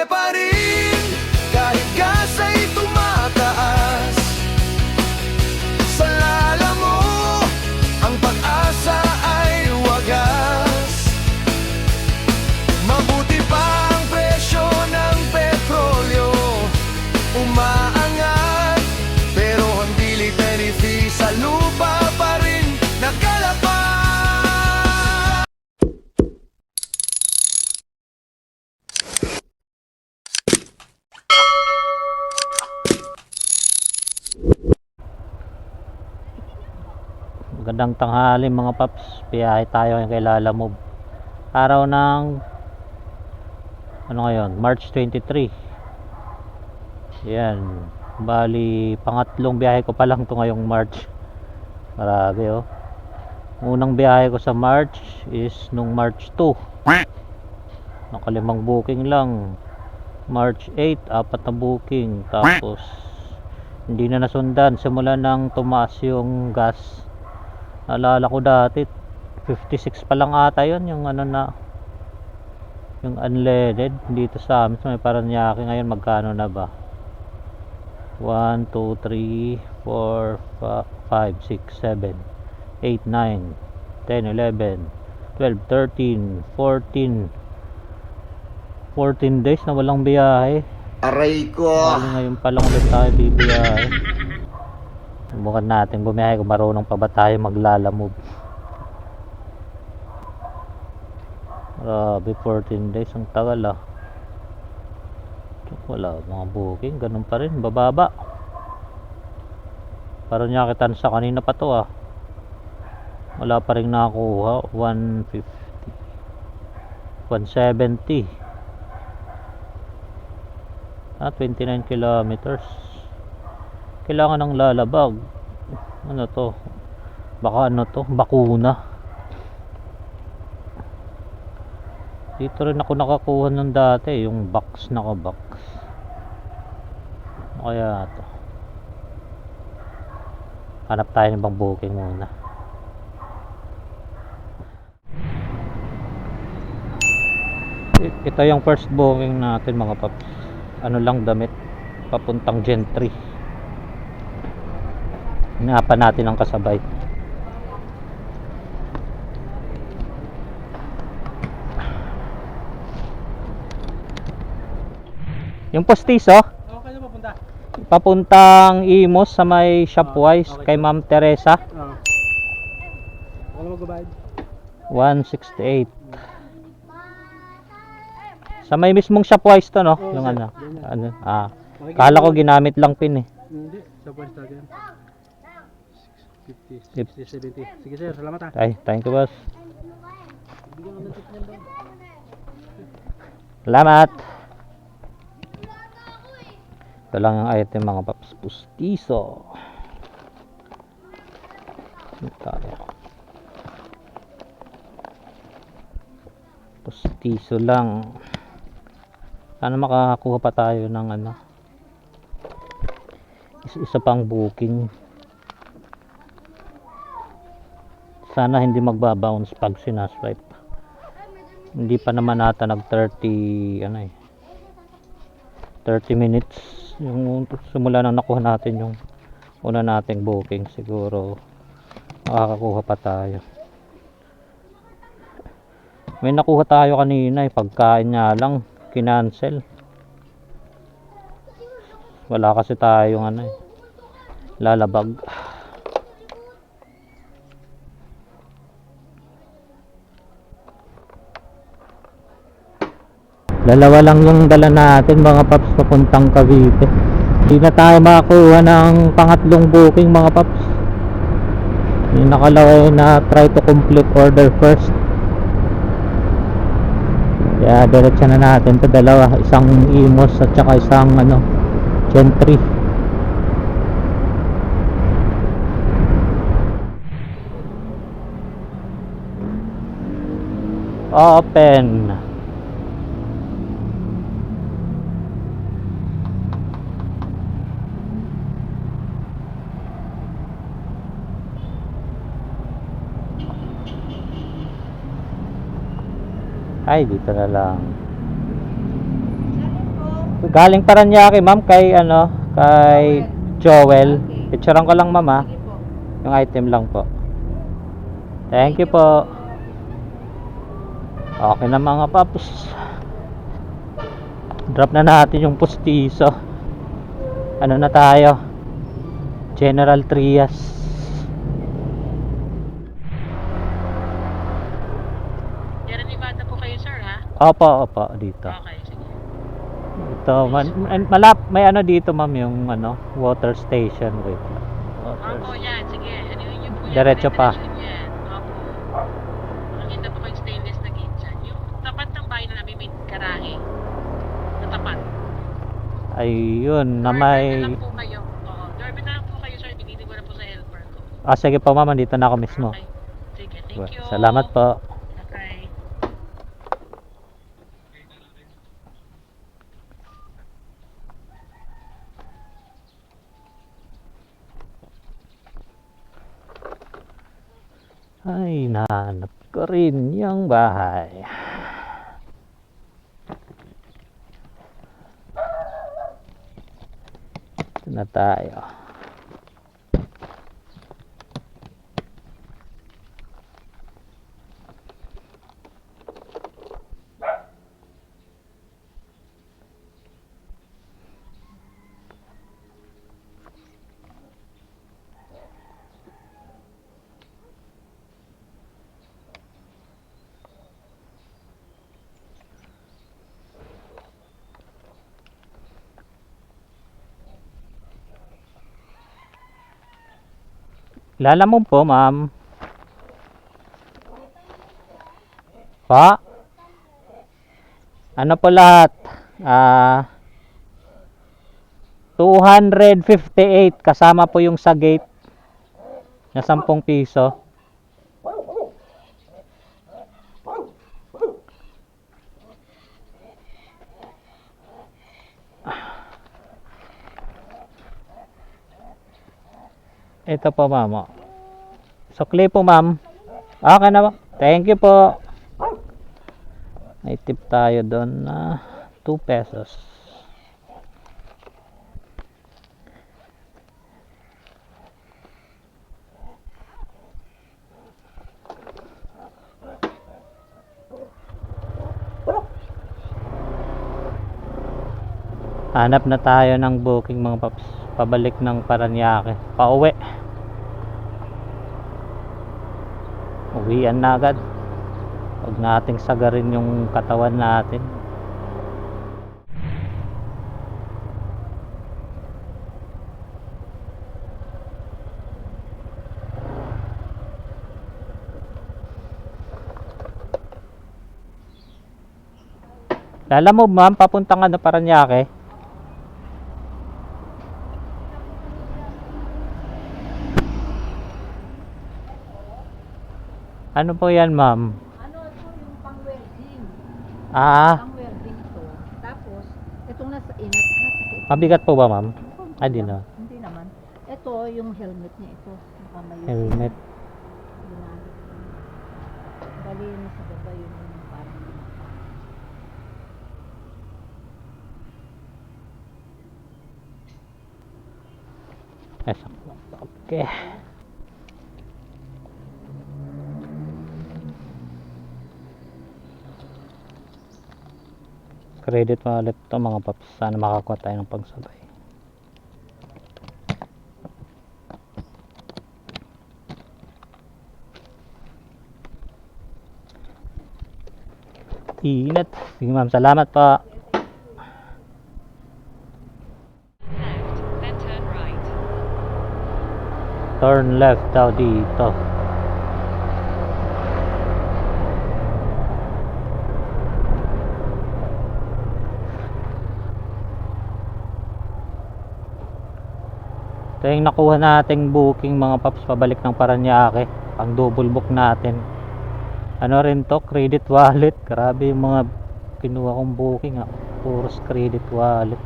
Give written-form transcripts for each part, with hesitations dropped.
Mabuti pa rin kahit gas ay tumataas. Sa lala mo, ang pag-asa ay wagas. Mabuti pa ang presyo ng petrolyo, umaangat, pero ang delivery fee sa lupa pa rin nakalapa. Magandang tanghali mga paps, biyahe tayo ngayon kay Lalamove. Araw ng ano ngayon, March 23. Yan, bali pangatlong biyahe ko pa lang to ngayong March. Marami oh. Unang biyahe ko sa March is nung March 2, nakalimang booking lang. March 8, apat na booking. Tapos hindi na nasundan simula nang tumaas yung gas. Naalala ko dati 56 pa lang ata yun, yung ano na, yung unleaded dito sa amin sa may Paranaque. Ngayon magkano na ba? 1, 2, 3, 4, 5, 6, 7, 8, 9, 10, 11, 12, 13, 14 days na walang biyahe. Aray ko! Ngayon pa lang ulit tayo bibiyahe. Subukan natin bumiyahe kung marunong pa ba tayo maglalamove. Grabe, 14 days, ang tagal ah. Wala mga booking, ganun pa rin, bababa. Parang nyakitan sa kanina pa to ah. Wala pa rin nakakuha. 150, 170. 29 kilometers. Kailangan ng lalabag. Ano to? Baka ano to? Bakuna. Dito rin ako nakakuha ng dati, yung box, naka-box. Ano kaya to? Hanap tayo ng ibang booking muna. Ito yung first booking natin mga paps. Ano lang, damit papuntang Gentry. Hinapan natin ang kasabay. Yung Postizo, Okay na papunta. papuntang Imos sa may Shopwise, okay. kay Ma'am Teresa. Oo. Ako na magbabayad. 168. Sa may mismong Shopwise to, no? Oo, Yung sir. ano. Ganyan. Ano? Ah. Makikita Kala ko mo- ginamit lang pin eh. Hindi, sa pwesto yan. 50, Yep. 60, 70. Sige sir, salamat ah. Ay, thank you boss. Bigyan ka ng tip niyan daw. Salamat. Ito lang ang item mga paps. Postizo. Ito tayo. Postizo lang. Sana makakuha pa tayo ng ano, isa pang booking. Sana hindi magbabounce pag sinaswipe. Hindi pa naman nata nag 30 ano eh, 30 minutes yung simula nang nakuha natin yung una nating booking. Siguro makakakuha pa tayo. May nakuha tayo kanina eh, pagkain nga lang kinancel. Wala kasi tayong ano eh, lalabag. Dalawa lang yung dala natin mga paps papuntang Cavite. Hindi na tayo makakuha ng pangatlong booking mga paps. Yung nakalagay na try to complete order first. Kaya diretso na natin to dalawa, isang Imos at saka isang ano, Gentry. Open. Ay, dito na lang. Galing Paranaque, ma'am, kay ano, kay Joel. Okay. Picturean ko lang, ma'am, ha. Sige po. Yung item lang po. Thank you po. Okay na mga paps. Drop na natin yung pustiso. Ano na tayo? General Trias. Sierra Nevada po kayo, sir, ha? Opo, opo, dito. Okay, sige. Ito, may ano dito, ma'am, yung ano, water station. Wait. Water. Opo, yan. Sige. Ano yun yung po yan? Diretso pa. Yan. Opo. Makikita po kayong stainless na gate dyan. Yung tapat ng bahay namin may garahe. Na tapat. Ayun, na Doorbell may... na lang po kayo. Oo. Doorbell na lang po kayo, sir. Bigyan ko na po sa helper ko. Ah, sige po, ma'am, dito na ako mismo. Okay. Sige, thank you. Salamat po. Okay. Ay, nahanap ko rin yung bahay. Ito na tayo. Kilala mo po, ma'am? Pa? Ano po lahat? 258 kasama po yung sa gate na 10 piso. Ito po, ma'am. Sukli po, ma'am. Okay na ba? Thank you po. May tip tayo doon na 2 pesos. Hanap na tayo ng booking, mga paps. Pabalik ng Paranaque. Pauwi. Uwian na agad. Huwag nating sagarin yung katawan natin. Lala mo, ma'am, papuntang ano, Paranaque? Ano po yan, ma'am? Ano ito yung pang-welding? Ah, Pang-welding ito. Tapos, itong nasa inat ha kasi ito. mabigat po ba, ma'am? Ah, di na. Hindi naman. Ito yung helmet niya ito. Nakamayo. Helmet. Ginamit ko. Bali yun sa baba yun yung parang Okay. Credit wallet to, mga paps. Sana makakuha tayo ng pagsabay. Inat. Sige, ma'am. Salamat po. Left, then turn right. Turn left daw dito. Ito yung nakuha nating booking, mga paps, pabalik ng Paranaque. Pang double book natin. Ano rin to? Credit wallet. Grabe yung mga kinuha kong booking, ha. Puros credit wallet.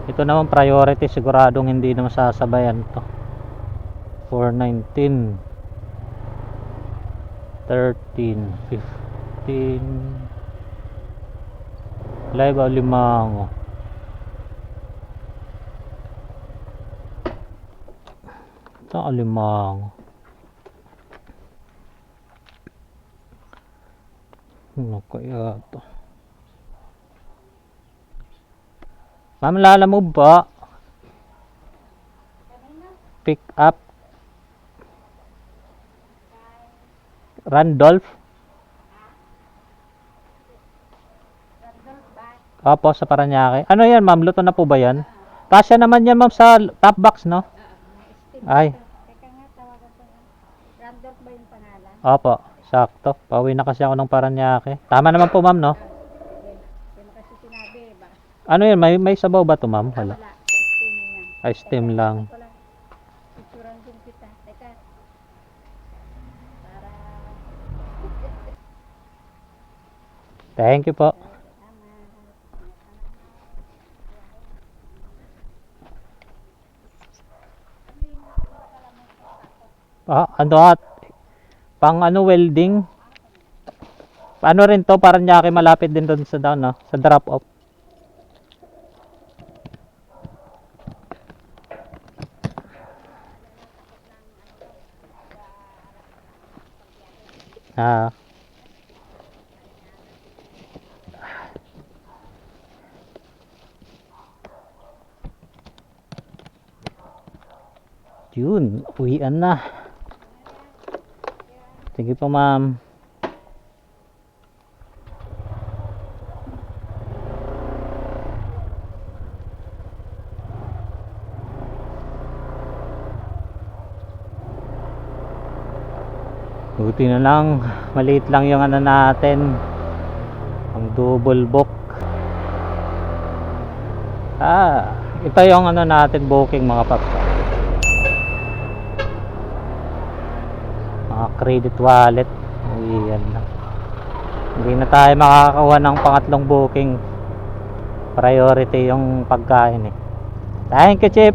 Ito naman priority, siguradong hindi na masasabayan to. 419 13 15 Live Alimango. Ito Alimango. Ano kaya ito? Ma'am, lalamove po. Pick up. Randolph. Opo, sa Paranaque. Ano yan, ma'am? Luto na po ba yan? Kasya naman yan, ma'am, sa top box, no? Ay. Teka nga, tawagan ko nga. Randolph ba yung pangalan? Opo, sakto. Pauwi na kasi ako ng Paranaque. Tama naman po, ma'am, no? Hindi mo kasi sinabi, ba? Ano yun? May sabaw ba to, ma'am? Wala. Wala, steam na. Ay, steam lang. Wala. Picturean din kita. Teka. Para... Thank you po. Ano at pang ano welding. Ano rin to, Paranaque, malapit din doon sa down, no? Sa drop off. Ah. Yun, uwian na. Sige po, ma'am. Buti na lang, maliit lang yung ano natin, ang double book. Ito yung ano natin booking, mga paps. Mga credit wallet. Uy, yan na. Hindi na tayo makakakuha ng pangatlong booking. Priority yung pagkain eh. Thank you, Chip.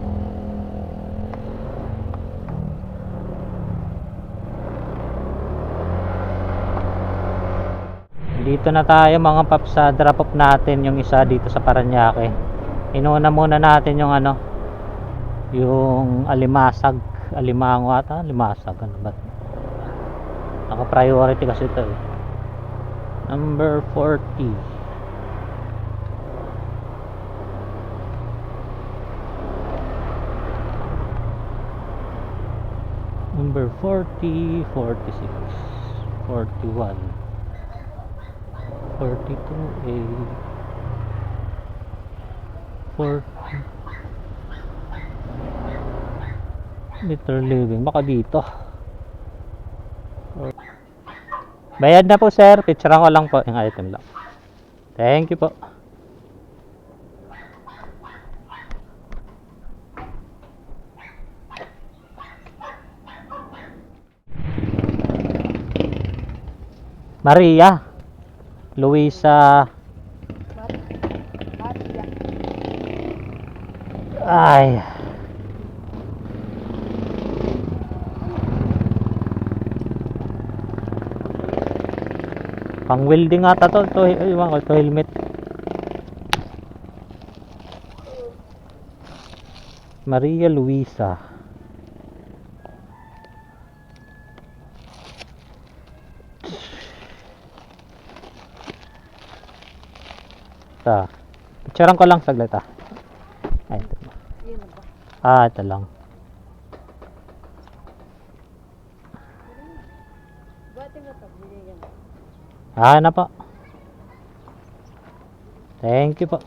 Dito na tayo, mga paps, sa drop off natin yung isa dito sa Paranaque. Inuna muna natin yung ano, yung Alimasag, Alimango ata, Alimasag, ano ba? Naka priority kasi ito eh. Number 40. Number 40, 46, 41, 42A, 40. Liter living, baka dito. Bayad na po, sir. Picture ko lang po yung item lang. Thank you po. Maria Luisa. Ay. Pang welding ata to, to helmet. Maria Luisa. Picturean ko lang saglit ah. Ay, ito. Yun na ba? Ito lang. Buhatin mo ito, binigyan mo. Na po. Thank you po.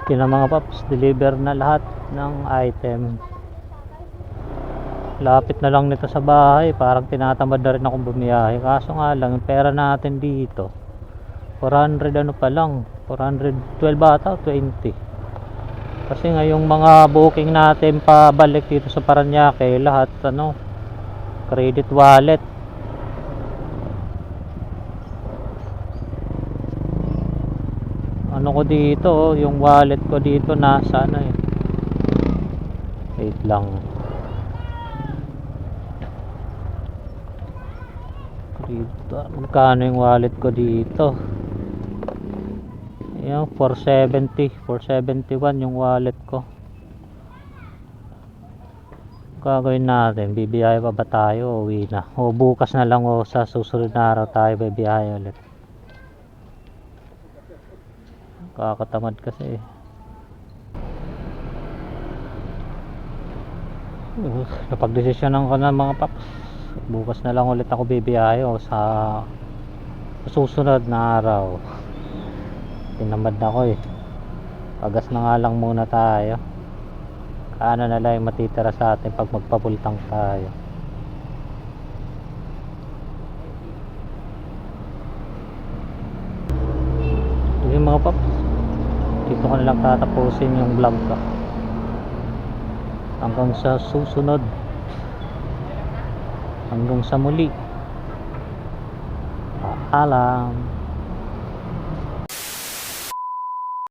Yun na, mga paps, deliver na lahat ng item. Lapit na lang nito sa bahay, parang tinatamad na rin akong bumiyahe. Kaso nga lang, yung pera natin dito 400 ano pa lang, 412 ata, 20. Kasi nga yung mga booking natin pabalik dito sa Paranaque, lahat ano, credit wallet. Ano ko dito, yung wallet ko dito nasa ano eh. Wait lang. dito. Magkano yung wallet ko dito? Ayan, 470, 471 yung wallet ko. Gagawin natin, bibiyahe pa ba tayo o uwi na? O bukas na lang o sa susunod na araw tayo bibiyahe ulit. Kakatamad kasi. Napagdesisyonan ko na mga paps. Bukas na lang ulit ako bibiyahe o sa susunod na araw. Tinamad na ko eh. Pagas na nga lang muna tayo. Kaano na lang yung matitira sa atin pag magpapultang tayo. Sige mga paps, dito ko na lang tatapusin yung vlog ko. Hanggang sa susunod. Hanggang sa muli. Paalam.